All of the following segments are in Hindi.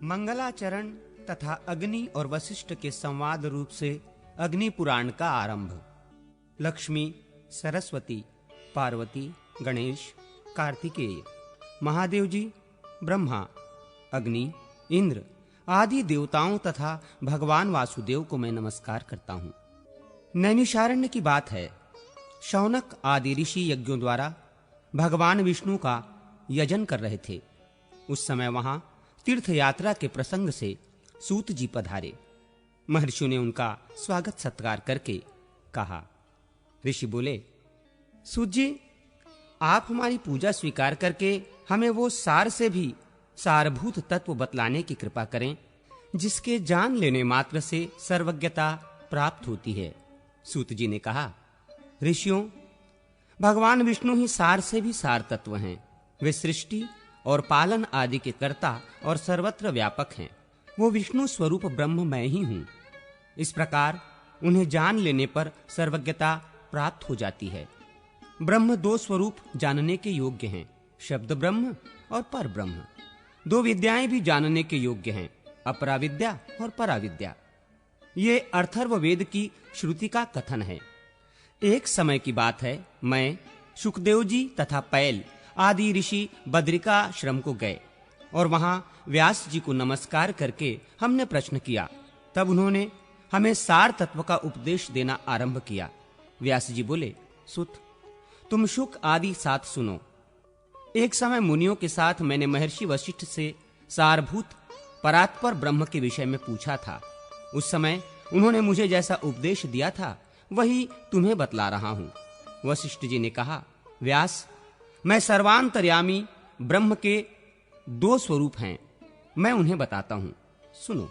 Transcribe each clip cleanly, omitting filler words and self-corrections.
मंगलाचरण तथा अग्नि और वशिष्ठ के संवाद रूप से अग्नि पुराण का आरंभ। लक्ष्मी, सरस्वती, पार्वती, गणेश, कार्तिकेय, महादेव जी, ब्रह्मा, अग्नि, इंद्र आदि देवताओं तथा भगवान वासुदेव को मैं नमस्कार करता हूँ। नैमिषारण्य की बात है। शौनक आदि ऋषि यज्ञों द्वारा भगवान विष्णु का यजन कर रहे थे। उस समय वहां तीर्थ यात्रा के प्रसंग से सूत जी पधारे। महर्षियों ने उनका स्वागत सत्कार करके कहा। ऋषि बोले, सूत जी, आप हमारी पूजा स्वीकार करके हमें वो सार से भी सारभूत तत्व बतलाने की कृपा करें जिसके जान लेने मात्र से सर्वज्ञता प्राप्त होती है। सूत जी ने कहा, ऋषियों, भगवान विष्णु ही सार से भी सार तत्व हैं। वे सृष्टि और पालन आदि के कर्ता और सर्वत्र व्यापक हैं। वो विष्णु स्वरूप ब्रह्म मैं ही हूँ। इस प्रकार उन्हें जान लेने पर सर्वज्ञता प्राप्त हो जाती है। ब्रह्म दो स्वरूप जानने के योग्य हैं, शब्द ब्रह्म और पर ब्रह्म। दो विद्याएं भी जानने के योग्य हैं, अपरा विद्या और पराविद्या। ये अथर्व वेद की श्रुति का कथन है। एक समय की बात है, मैं, शुकदेव जी तथा पैल आदि ऋषि बद्रिकाश्रम को गए और वहां व्यास जी को नमस्कार करके हमने प्रश्न किया। तब उन्होंने हमें सार तत्व का उपदेश देना आरंभ किया। व्यास जी बोले, सुत, तुम शुक आदि साथ सुनो। एक समय मुनियों के साथ मैंने महर्षि वशिष्ठ से सारभूत परात्पर ब्रह्म के विषय में पूछा था। उस समय उन्होंने मुझे जैसा उपदेश दिया था वही तुम्हें बतला रहा हूं। वशिष्ठ जी ने कहा, व्यास, मैं सर्वांतर्यामी ब्रह्म के दो स्वरूप हैं, मैं उन्हें बताता हूं, सुनो।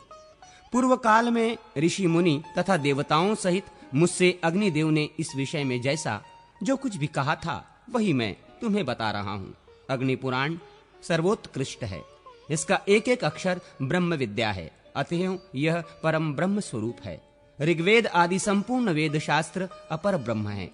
पूर्व काल में ऋषि मुनि तथा देवताओं सहित मुझसे अग्निदेव ने इस विषय में जैसा जो कुछ भी कहा था वही मैं तुम्हें बता रहा हूं। अग्नि पुराण सर्वोत्कृष्ट है। इसका एक एक अक्षर ब्रह्म विद्या है, अतएव यह परम ब्रह्म स्वरूप है। ऋग्वेद आदि संपूर्ण वेद शास्त्र अपर ब्रह्म है।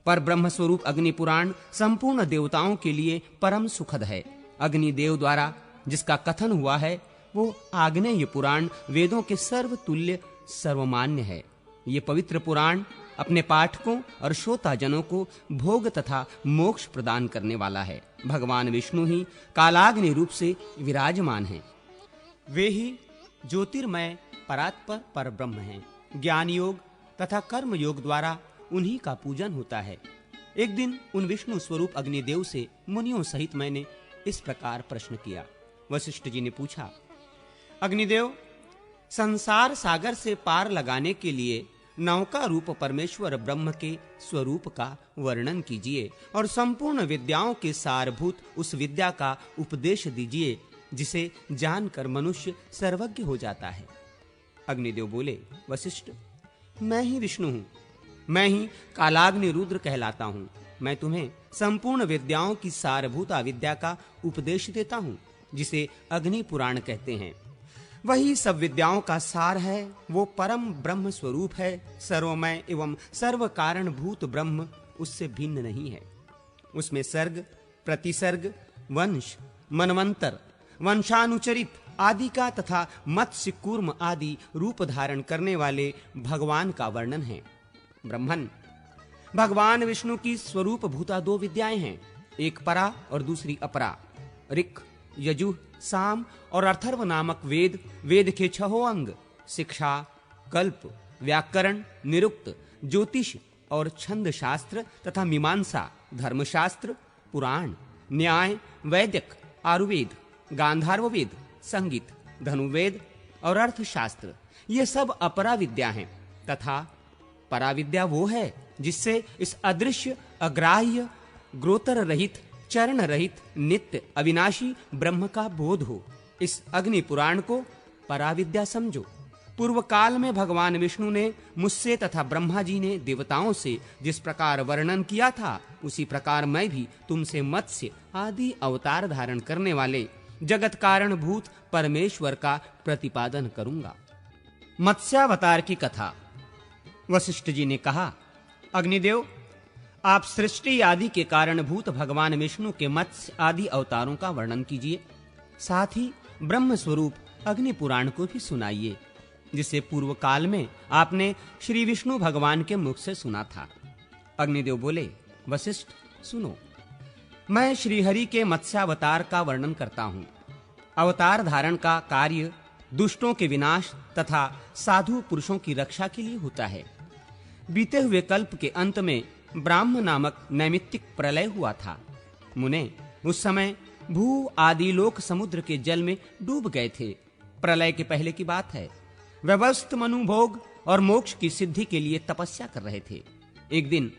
पर ब्रह्म स्वरूप अग्नि पुराण संपूर्ण देवताओं के लिए परम सुखद है। अग्नि देव द्वारा जिसका कथन हुआ है वो आग्नेय पुराण वेदों के सर्वतुल्य सर्वमान्य है। ये पवित्र पुराण अपने पाठकों और श्रोताजनों को भोग तथा मोक्ष प्रदान करने वाला है। भगवान विष्णु ही कालाग्नि रूप से विराजमान हैं। वे ही ज्योतिर्मय परात्पर पर ब्रह्म हैं। ज्ञान योग तथा कर्म योग द्वारा उन्हीं का पूजन होता है। एक दिन उन विष्णु स्वरूप अग्निदेव से मुनियों सहित मैंने इस प्रकार प्रश्न किया। वशिष्ठ जी ने पूछा, अग्निदेव, संसार सागर से पार लगाने के लिए नौका रूप परमेश्वर ब्रह्म के स्वरूप का वर्णन कीजिए और संपूर्ण विद्याओं के सारभूत उस विद्या का उपदेश दीजिए जिसे जानकर मनुष्य सर्वज्ञ हो जाता है। अग्निदेव बोले, वशिष्ठ, मैं ही विष्णु हूं। मैं ही कालाग्नि रुद्र कहलाता हूं। मैं तुम्हें संपूर्ण विद्याओं की सारभूत अविद्या का उपदेश देता हूं जिसे अग्नि पुराण कहते हैं। वही सब विद्याओं का सार है। वो परम ब्रह्म स्वरूप है। सर्वमय एवं सर्व कारण भूत ब्रह्म उससे भिन्न नहीं है। उसमें सर्ग, प्रतिसर्ग, वंश, मनवंतर, वंशानुचरित आदि का तथा मत्स्य कूर्म आदि रूप धारण करने वाले भगवान का वर्णन है। ब्रह्मन, भगवान विष्णु की स्वरूप भूता दो विद्याएं हैं, एक परा और दूसरी अपरा। ऋक्, यजुः, साम और अथर्व नामक वेद, वेद के छहों अंग, शिक्षा, कल्प, व्याकरण, निरुक्त, ज्योतिष और छंद शास्त्र तथा मीमांसा, धर्मशास्त्र, पुराण, न्याय, वैदिक, आयुर्वेद, गांधार्व वेद, संगीत, धनुर्वेद और अर्थशास्त्र, ये सब अपरा विद्या हैं। तथा पराविद्या वो है जिससे इस अदृश्य, अग्राह्य, ग्रोतर रहित, चरण रहित, नित्य, अविनाशी ब्रह्म का बोध हो। इस अग्नि पुराण को पराविद्या समझो। पूर्व काल में भगवान विष्णु ने मुझसे तथा ब्रह्मा जी ने देवताओं से जिस प्रकार वर्णन किया था उसी प्रकार मैं भी तुमसे मत्स्य आदि अवतार धारण करने वाले जगत कारण भूत परमेश्वर का प्रतिपादन करूंगा। मत्स्यावतार की कथा। वशिष्ठ जी ने कहा, अग्निदेव, आप सृष्टि आदि के कारणभूत भगवान विष्णु के मत्स्य आदि अवतारों का वर्णन कीजिए। साथ ही ब्रह्म स्वरूप अग्नि पुराण को भी सुनाइए, जिसे पूर्व काल में आपने श्री विष्णु भगवान के मुख से सुना था। अग्निदेव बोले, वशिष्ठ सुनो, मैं श्रीहरि के मत्स्यावतार का वर्णन करता हूँ। अवतार धारण का कार्य दुष्टों के विनाश तथा साधु पुरुषों की रक्षा के लिए होता है। बीते हुए कल्प के अंत में ब्राह्म नामक नैमित्तिक प्रलय हुआ था। मुने, उस समय भू आदि लोक समुद्र के जल में डूब गए थे। प्रलय के पहले की बात है। व्यवस्थ मनु भोग और मोक्ष की सिद्धि के लिए तपस्या कर रहे थे। एक दिन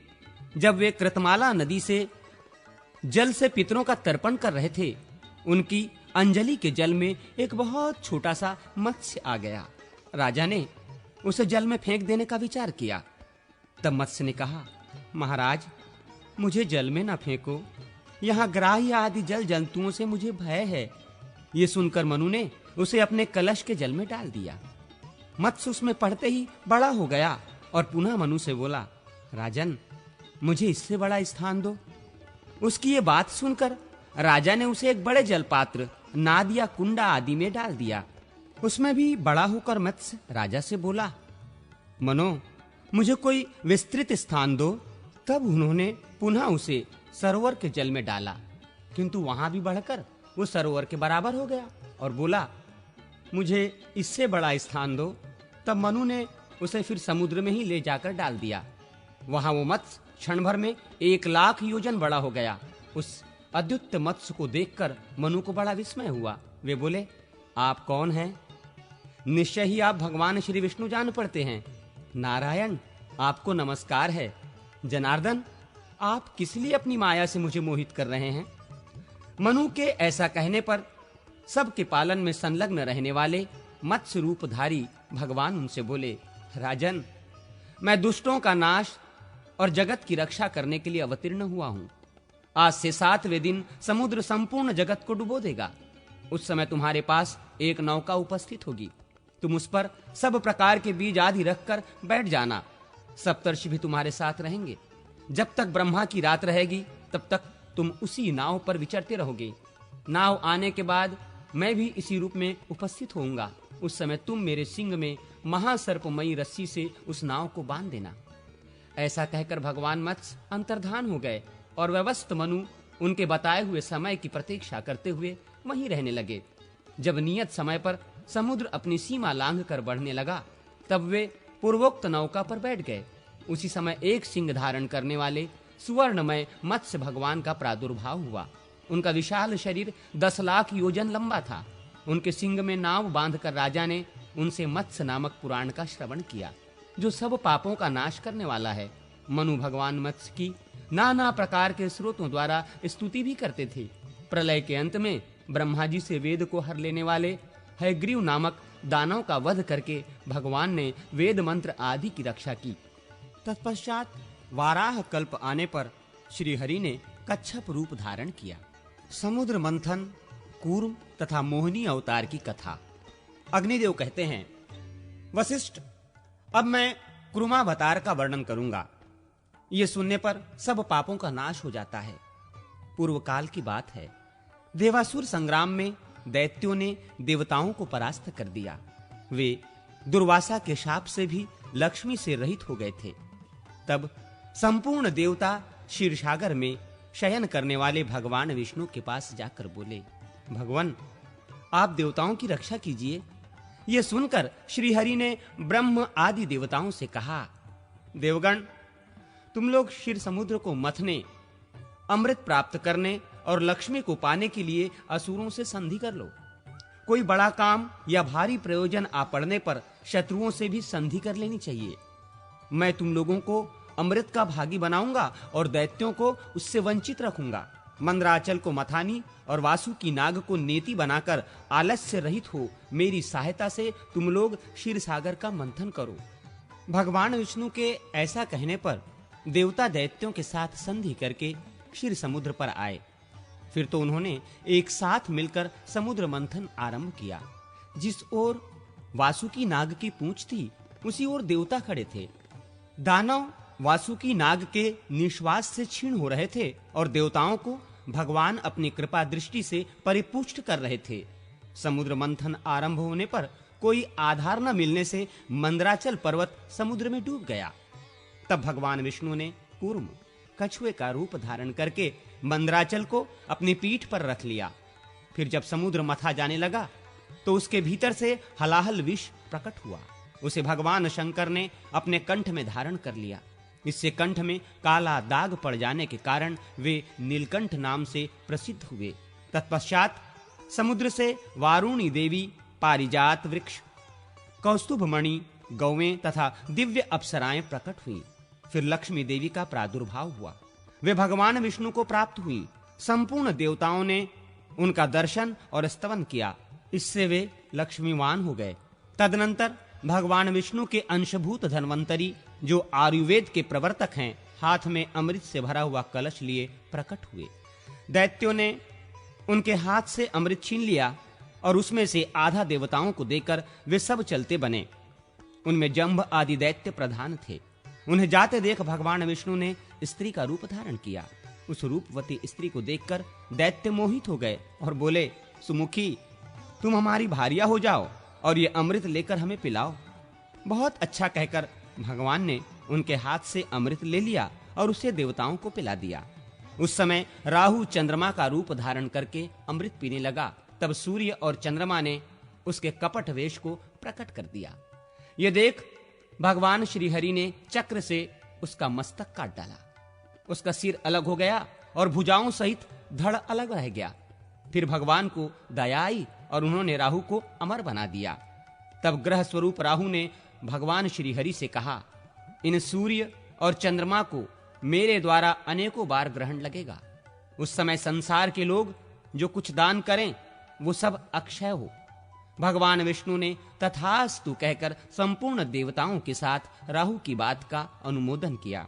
जब वे कृतमाला नदी से जल से पितरों का तर्पण कर रहे थे, उनकी अंजलि के जल में एक बहुत छोटा सा मत्स्य आ गया। राजा ने उसे जल में फेंक देने का विचार किया। तब मत्स्य ने कहा, महाराज, मुझे जल में ना फेंको, यहाँ ग्राह्य आदि जल जंतुओं से मुझे भय है। ये सुनकर मनु ने उसे अपने कलश के जल में डाल दिया। मत्स्य उसमें पड़ते ही बड़ा हो गया और पुनः मनु से बोला, राजन, मुझे इससे बड़ा स्थान दो। उसकी ये बात सुनकर राजा ने उसे एक बड़े जलपात्र, नाद या कुंडा आदि में डाल दिया। उसमें भी बड़ा होकर मत्स्य राजा से बोला, मनो, मुझे कोई विस्तृत स्थान दो। तब उन्होंने पुनः उसे सरोवर के जल में डाला, किंतु वहां भी बढ़कर वो सरोवर के बराबर हो गया और बोला, मुझे इससे बड़ा स्थान दो। तब मनु ने उसे फिर समुद्र में ही ले जाकर डाल दिया। वहां वो मत्स्य क्षण भर में 1,00,000 योजन बड़ा हो गया। उस अद्भुत मत्स्य को देखकर मनु को बड़ा विस्मय हुआ। वे बोले, आप कौन हैं? निश्चय ही आप भगवान श्री विष्णु जान पड़ते हैं। नारायण, आपको नमस्कार है। जनार्दन, आप किस लिए अपनी माया से मुझे मोहित कर रहे हैं? मनु के ऐसा कहने पर सबके पालन में संलग्न रहने वाले मत्स्य रूपधारी भगवान उनसे बोले, राजन, मैं दुष्टों का नाश और जगत की रक्षा करने के लिए अवतीर्ण हुआ हूं। आज से 7वें दिन समुद्र संपूर्ण जगत को डुबो देगा। उस समय तुम्हारे पास एक नौका उपस्थित होगी। तुम उस पर सब प्रकार के बीज आदि रखकर बैठ जाना। सप्तर्षि भी तुम्हारे साथ रहेंगे। जब तक ब्रह्मा की रात रहेगी, तब तक तुम उसी नाव पर विचरते रहोगे। नाव आने के बाद मैं भी इसी रूप में उपस्थित होऊंगा। उस समय तुम मेरे सिंग में महासर्पमयी रस्सी से उस नाव को बांध देना। ऐसा कहकर भगवान मत्स्य अंतर्धान हो गए और व्यवस्थ मनु उनके बताए हुए समय की प्रतीक्षा करते हुए वहीं रहने लगे। जब नियत समय पर समुद्र अपनी सीमा लांघकर बढ़ने लगा, तब वे पूर्वोक्त नौका पर बैठ गए। उसी समय एक सिंह धारण करने वाले सुवर्णमय मत्स्य भगवान का प्रादुर्भाव हुआ। उनका विशाल शरीर 10,00,000 योजन लंबा था। उनके सिंग में नाव बांधकर राजा ने उनसे मत्स्य नामक पुराण का श्रवण किया, जो सब पापों का नाश करने वाला है। मनु भगवान मत्स्य की नाना प्रकार के स्रोतों द्वारा स्तुति भी करते थे। प्रलय के अंत में ब्रह्मा जी से वेद को हर लेने वाले हयग्रीव नामक दानव का वध करके भगवान ने वेद मंत्र आदि की रक्षा की। तत्पश्चात वाराह कल्प आने पर श्री हरि ने कच्छप रूप धारण किया। समुद्र मंथन, कूर्म तथा मोहिनी अवतार की कथा। अग्निदेव कहते हैं, वशिष्ठ, अब मैं कुर्मावतार का वर्णन करूंगा। ये सुनने पर सब पापों का नाश हो जाता है। पूर्व काल की बात है। देवासुर संग्राम में दैत्यों ने देवताओं को परास्त कर दिया। वे दुर्वासा के शाप से भी लक्ष्मी से रहित हो गए थे। तब संपूर्ण देवता क्षीरसागर में शयन करने वाले भगवान विष्णु के पास जाकर बोले, भगवान, आप देवताओं की रक्षा कीजिए। यह सुनकर श्री हरि ने ब्रह्म आदि देवताओं से कहा, देवगण, तुम लोग क्षीर समुद्र को मथने, अमृत प्राप्त करने और लक्ष्मी को पाने के लिए असुरों से संधि कर लो। कोई बड़ा काम या भारी प्रयोजन आ पड़ने पर शत्रुओं से भी संधि कर लेनी चाहिए। मैं तुम लोगों को अमृत का भागी बनाऊंगा और दैत्यों को उससे वंचित रखूंगा। मंदराचल को मथानी और वासुकी नाग को नेति बनाकर आलस्य रहित हो मेरी सहायता से तुम लोग क्षीर सागर का मंथन करो। भगवान विष्णु के ऐसा कहने पर देवता दैत्यों के साथ संधि करके क्षीर समुद्र पर आए। फिर तो उन्होंने एक साथ मिलकर समुद्र मंथन आरंभ किया। जिस ओर वासुकी नाग की पूंछ थी, उसी ओर देवता खड़े थे। दानव वासुकी नाग के निश्वास से क्षीण हो रहे थे और देवताओं को भगवान अपनी कृपा दृष्टि से परिपुष्ट कर रहे थे। समुद्र मंथन आरंभ होने पर कोई आधार न मिलने से मंदराचल पर्वत समुद्र में डूब गया। तब भगवान विष्णु ने कूर्म कछुए का रूप धारण करके मंदराचल को अपनी पीठ पर रख लिया। फिर जब समुद्र मथा जाने लगा तो उसके भीतर से हलाहल विष प्रकट हुआ। उसे भगवान शंकर ने अपने कंठ में धारण कर लिया। इससे कंठ में काला दाग पड़ जाने के कारण वे नीलकंठ नाम से प्रसिद्ध हुए। तत्पश्चात समुद्र से वारुणी देवी, पारिजात वृक्ष, कौस्तुभ मणि, गौवें तथा दिव्य अप्सराएं प्रकट हुई। फिर लक्ष्मी देवी का प्रादुर्भाव हुआ। वे भगवान विष्णु को प्राप्त हुई। संपूर्ण देवताओं ने उनका दर्शन और स्तवन किया। इससे वे लक्ष्मीवान हो गए। तदनंतर भगवान विष्णु के अंशभूत धन्वंतरी, जो आयुर्वेद के प्रवर्तक हैं, हाथ में अमृत से भरा हुआ कलश लिए प्रकट हुए। दैत्यों ने उनके हाथ से अमृत छीन लिया और उसमें से आधा देवताओं को देकर वे सब चलते बने। उनमें जंभ आदि दैत्य प्रधान थे। उन्हें जाते देख भगवान विष्णु ने स्त्री का रूप धारण किया। उस रूपवती स्त्री को देखकर दैत्य मोहित हो गए और बोले, सुमुखी, तुम हमारी भार्या हो जाओ और ये अमृत लेकर हमें पिलाओ। बहुत अच्छा कहकर भगवान ने उनके हाथ से अमृत ले लिया और उसे देवताओं को पिला दिया। उस समय राहु चंद्रमा का रूप धारण करके अमृत पीने लगा। तब सूर्य और चंद्रमा ने उसके कपट वेश को प्रकट कर दिया। ये देख भगवान श्री हरि ने चक्र से उसका मस्तक काट डाला। उसका सिर अलग हो गया और भुजाओं सहित धड़ अलग रह गया। फिर भगवान को दया आई और उन्होंने राहु को अमर बना दिया। तब ग्रह स्वरूप राहु ने भगवान श्री हरि से कहा, इन सूर्य और चंद्रमा को मेरे द्वारा अनेकों बार ग्रहण लगेगा। उस समय संसार के लोग जो कुछ दान करें वो सब अक्षय हो। भगवान विष्णु ने तथास्तु कहकर संपूर्ण देवताओं के साथ राहु की बात का अनुमोदन किया।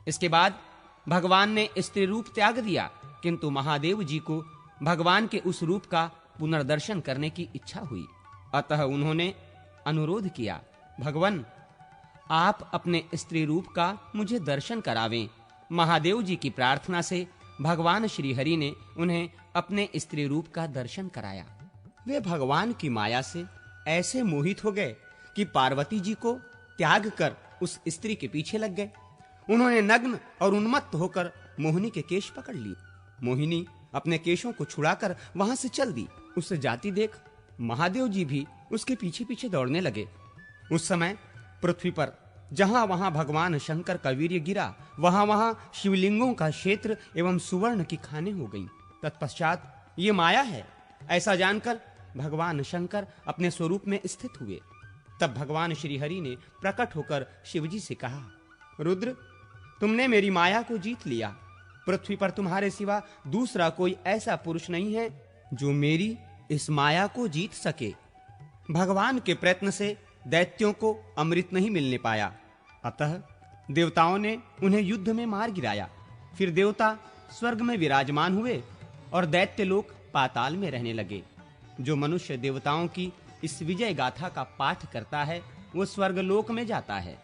इसके बाद भगवान ने स्त्री रूप त्याग दिया, किंतु महादेव जी को भगवान के उस रूप का पुनर्दर्शन करने की इच्छा हुई। अतः उन्होंने अनुरोध किया, भगवान, आप अपने स्त्री रूप का मुझे दर्शन करावें। महादेव जी की प्रार्थना से भगवान श्री हरि ने उन्हें अपने स्त्री रूप का दर्शन कराया। वे भगवान की माया से ऐसे मोहित हो गए कि पार्वती जी को त्याग कर उस स्त्री के पीछे लग गए। उन्होंने नग्न और उन्मत्त होकर मोहिनी के केश पकड़ लिए। मोहिनी अपने केशों को छुड़ाकर वहां से चल दी। उसे जाती देख महादेव जी भी उसके पीछे पीछे दौड़ने लगे। उस समय पृथ्वी पर जहां वहां भगवान शंकर का वीर्य गिरा, वहां वहां शिवलिंगों का क्षेत्र एवं सुवर्ण की खानें हो गईं। तत्पश्चात ये माया है ऐसा जानकर भगवान शंकर अपने स्वरूप में स्थित हुए। तब भगवान श्री हरि ने प्रकट होकर शिवजी से कहा, रुद्र, तुमने मेरी माया को जीत लिया। पृथ्वी पर तुम्हारे सिवा दूसरा कोई ऐसा पुरुष नहीं है जो मेरी इस माया को जीत सके। भगवान के प्रयत्न से दैत्यों को अमृत नहीं मिलने पाया, अतः देवताओं ने उन्हें युद्ध में मार गिराया। फिर देवता स्वर्ग में विराजमान हुए और दैत्य लोग पाताल में रहने लगे। जो मनुष्य देवताओं की इस विजय गाथा का पाठ करता है वो स्वर्ग लोक में जाता है।